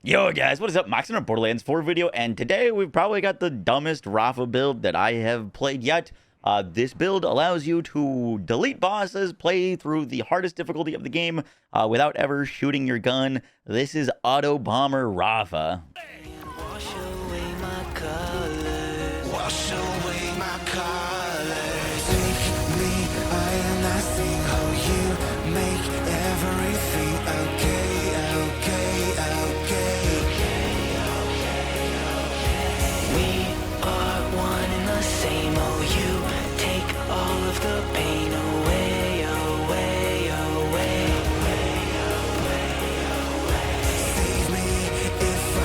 Yo guys, what is up? Max in our Borderlands 4 video, and today we've probably got the dumbest Rafa build that I have played yet. This build allows you to delete bosses, play through the hardest difficulty of the game without ever shooting your gun. This is Auto Bomber Rafa. Wash away my colors. Wash away my colors. Take me, I am nothing. How you make everything okay, okay, okay. We are one and the same. Oh, you take all of the pain away, away, away. Save me if I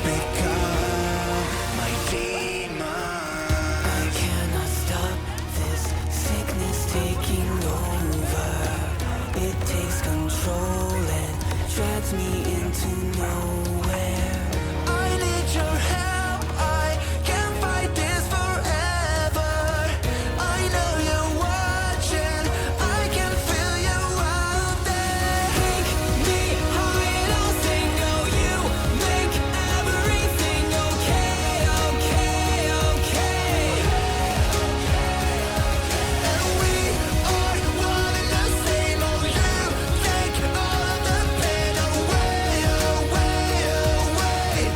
become my demon. I cannot stop this sickness taking over. It takes control and drags me into nowhere. I need your help. I can't fight this forever. I know you're watching. I can feel you out there. Take me high and I'll sing. Oh, you make everything okay, okay, okay. And we are one and the same. Oh, you take all of the pain away, away, away.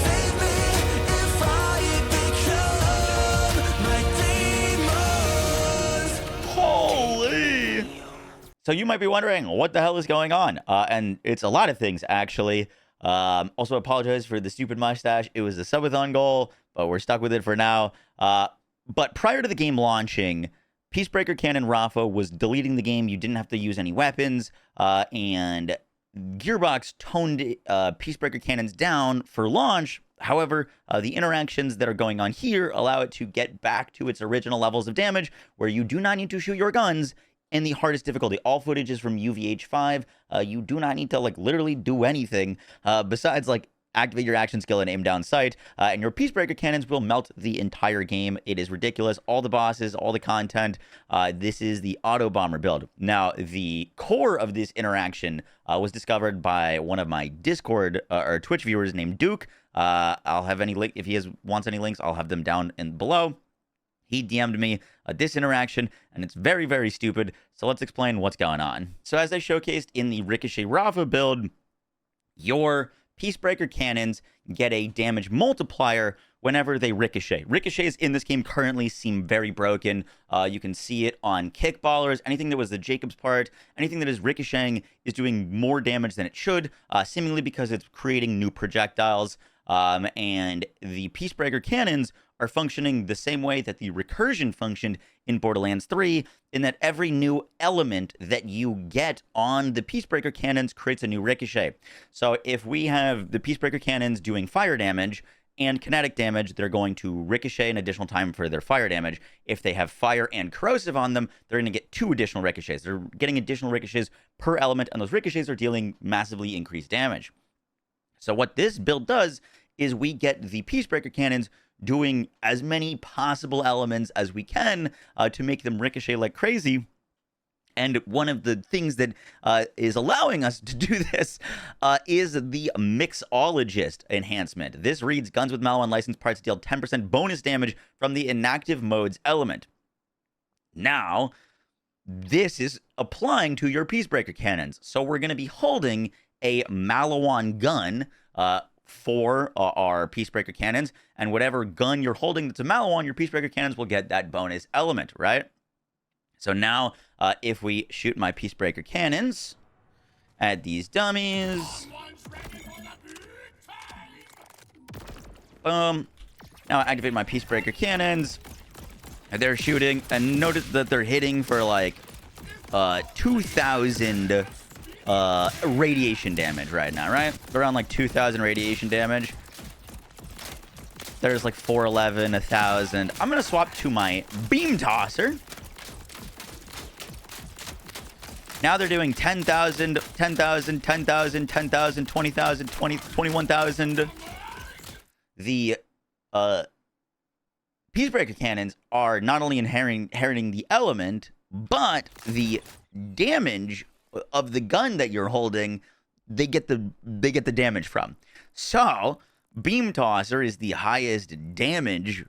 Save me if I become my demons. Holy! So you might be wondering, what the hell is going on? And it's a lot of things, actually. Also, apologize for the stupid mustache. It was a subathon goal, but we're stuck with it for now. But prior to the game launching, Peacebreaker Cannon Rafa was deleting the game. You didn't have to use any weapons, and Gearbox toned Peacebreaker Cannons down for launch. However, the interactions that are going on here allow it to get back to its original levels of damage, where you do not need to shoot your guns in the hardest difficulty. All footage is from UVH5. You do not need to literally do anything besides activate your action skill and aim down sight, and your Peacebreaker Cannons will melt the entire game. It is ridiculous. All the bosses, all the content. This is the Auto Bomber build. Now, the core of this interaction was discovered by one of my Discord or Twitch viewers named Duke. I'll have any link if he wants any links. I'll have them down in below. He DM'd me this interaction, and it's very, very stupid. So let's explain what's going on. So as I showcased in the Ricochet Rafa build, your Peacebreaker Cannons get a damage multiplier whenever they ricochet. Ricochets in this game currently seem very broken. You can see it on kickballers. Anything that was the Jacob's part, anything that is ricocheting is doing more damage than it should, seemingly because it's creating new projectiles. And the Peacebreaker Cannons are functioning the same way that the recursion functioned in Borderlands 3, in that every new element that you get on the Peacebreaker Cannons creates a new ricochet. So if we have the Peacebreaker Cannons doing fire damage and kinetic damage, they're going to ricochet an additional time for their fire damage. If they have fire and corrosive on them, they're going to get 2 additional ricochets. They're getting additional ricochets per element, and those ricochets are dealing massively increased damage. So what this build does is we get the Peacebreaker Cannons doing as many possible elements as we can to make them ricochet like crazy. And one of the things that is allowing us to do this is the Mixologist enhancement. This reads, guns with Malo unlicensed parts deal 10% bonus damage from the inactive mode's element. Now, this is applying to your Peacebreaker Cannons. So we're going to be holding a Maliwan gun for our Peacebreaker Cannons, and whatever gun you're holding that's a Maliwan, your Peacebreaker Cannons will get that bonus element, right? So now, if we shoot my Peacebreaker Cannons at these dummies, boom. Now I activate my Peacebreaker Cannons, and they're shooting, and notice that they're hitting for 2,000 radiation damage right now, right? Around 2,000 radiation damage. There's 411, 1,000. I'm gonna swap to my beam tosser. Now they're doing 10,000, 10,000, 10,000, 10,000, 20,000, 21,000. The Peacebreaker Cannons are not only inheriting the element, but the damage of the gun that you're holding they get the damage from. So Beam Tosser is the highest damage,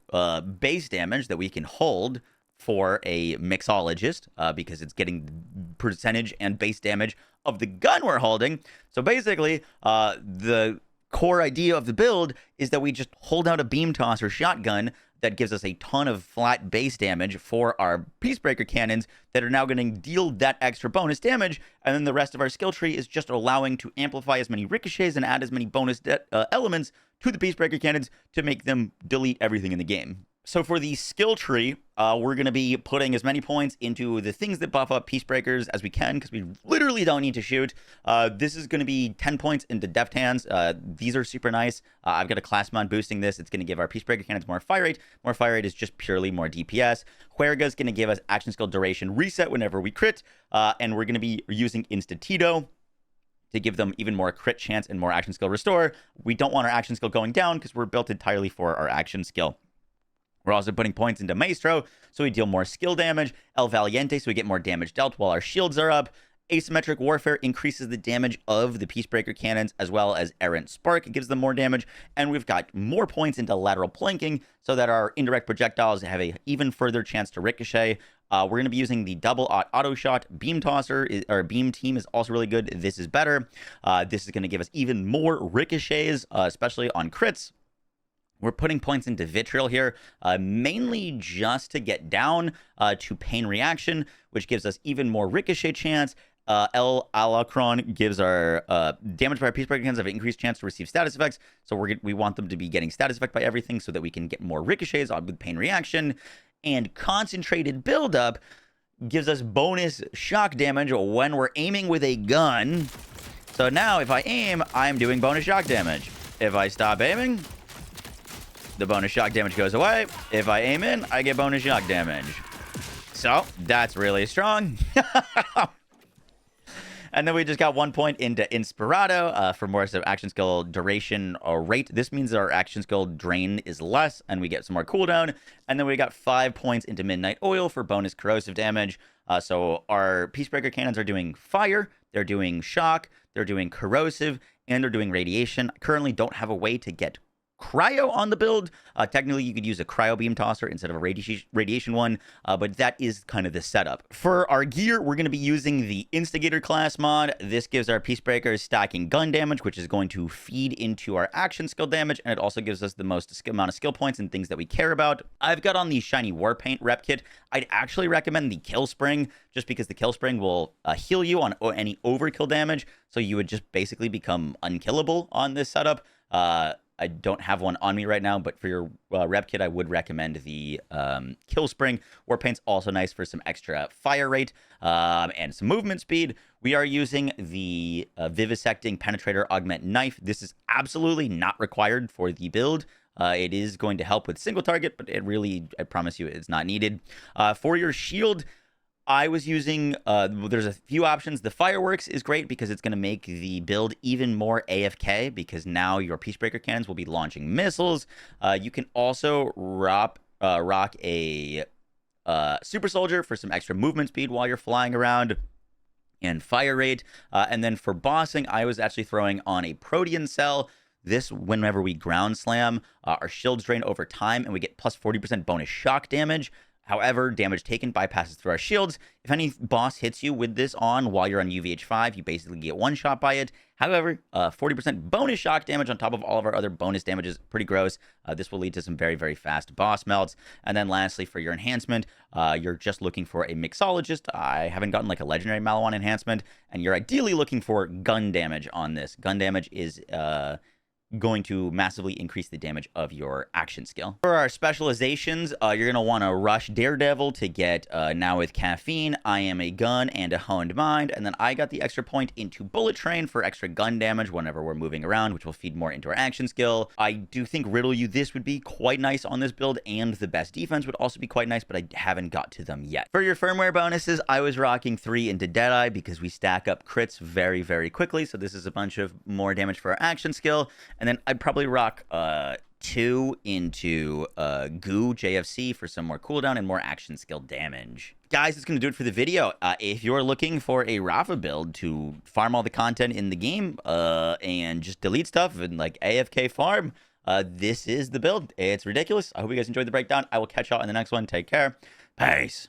base damage that we can hold for a mixologist, because it's getting percentage and base damage of the gun we're holding. So basically, the core idea of the build is that we just hold out a Beam Tosser shotgun that gives us a ton of flat base damage for our Peacebreaker cannons that are now going to deal that extra bonus damage, and then the rest of our skill tree is just allowing to amplify as many ricochets and add as many bonus elements to the Peacebreaker cannons to make them delete everything in the game. So for the skill tree, we're going to be putting as many points into the things that buff up Peacebreakers as we can, because we literally don't need to shoot. This is going to be 10 points into Deft Hands. These are super nice. I've got a class mod boosting this. It's going to give our Peacebreaker cannons more fire rate. More fire rate is just purely more DPS. Huerga is going to give us action skill duration reset whenever we crit. And we're going to be using Instatito to give them even more crit chance and more action skill restore. We don't want our action skill going down because we're built entirely for our action skill. We're also putting points into Maestro, so we deal more skill damage. El Valiente, so we get more damage dealt while our shields are up. Asymmetric Warfare increases the damage of the Peacebreaker cannons, as well as Errant Spark. It gives them more damage. And we've got more points into Lateral Planking, so that our indirect projectiles have a even further chance to ricochet. We're going to be using the double auto shot. Beam Tosser, or Beam Team, is also really good. This is better. This is going to give us even more ricochets, especially on crits. We're putting points into Vitriol here, mainly just to get down to Pain Reaction, which gives us even more ricochet chance. El Alacron gives our damage by our Peacebreaker cannons have an increased chance to receive status effects. So we want them to be getting status effect by everything so that we can get more ricochets with Pain Reaction. And Concentrated Buildup gives us bonus shock damage when we're aiming with a gun. So now if I aim, I'm doing bonus shock damage. If I stop aiming, the bonus shock damage goes away. If I aim in, I get bonus shock damage. So that's really strong. And then we just got 1 point into Inspirato for more of action skill duration or rate. This means our action skill drain is less and we get some more cooldown. And then we got 5 points into Midnight Oil for bonus corrosive damage. So our Peacebreaker cannons are doing fire, they're doing shock, they're doing corrosive, and they're doing radiation. I currently don't have a way to get cryo on the build. Technically, you could use a cryo beam tosser instead of a radiation one, but that is kind of the setup. For our gear, we're going to be using the Instigator class mod. This gives our Peacebreakers stacking gun damage, which is going to feed into our action skill damage, and it also gives us the most amount of skill points and things that we care about. I've got on the Shiny Warpaint rep kit. I'd actually recommend the Kill Spring, just because the Kill Spring will heal you on any overkill damage, so you would just basically become unkillable on this setup. I don't have one on me right now, but for your rep kit, I would recommend the Kill Spring. Warpaint's also nice for some extra fire rate and some movement speed. We are using the Vivisecting Penetrator Augment Knife. This is absolutely not required for the build. It is going to help with single target, but it really, I promise you, it's not needed. For your shield, I was using, there's a few options. The Fireworks is great because it's going to make the build even more AFK, because now your Peacebreaker cannons will be launching missiles. You can also rock a Super Soldier for some extra movement speed while you're flying around, and fire rate. And then for bossing, I was actually throwing on a Protean Cell. This, whenever we ground slam, our shields drain over time, and we get plus 40% bonus shock damage. However, damage taken bypasses through our shields. If any boss hits you with this on while you're on UVH5, you basically get one shot by it. However, 40% bonus shock damage on top of all of our other bonus damages. Pretty gross. This will lead to some very, very fast boss melts. And then lastly, for your enhancement, you're just looking for a mixologist. I haven't gotten like a legendary Malawan enhancement, and you're ideally looking for gun damage on this. Gun damage is going to massively increase the damage of your action skill. For our specializations, you're going to want to rush Daredevil to get Now With Caffeine, I Am a Gun, and a Honed Mind. And then I got the extra point into Bullet Train for extra gun damage whenever we're moving around, which will feed more into our action skill. I do think Riddle You This would be quite nice on this build, and the Best Defense would also be quite nice, but I haven't got to them yet. For your firmware bonuses, I was rocking 3 into Deadeye because we stack up crits very, very quickly. So this is a bunch of more damage for our action skill. And then I'd probably rock 2 into Goo JFC for some more cooldown and more action skill damage. Guys, that's going to do it for the video. If you're looking for a Rafa build to farm all the content in the game and just delete stuff and like AFK farm, this is the build. It's ridiculous. I hope you guys enjoyed the breakdown. I will catch y'all in the next one. Take care. Peace.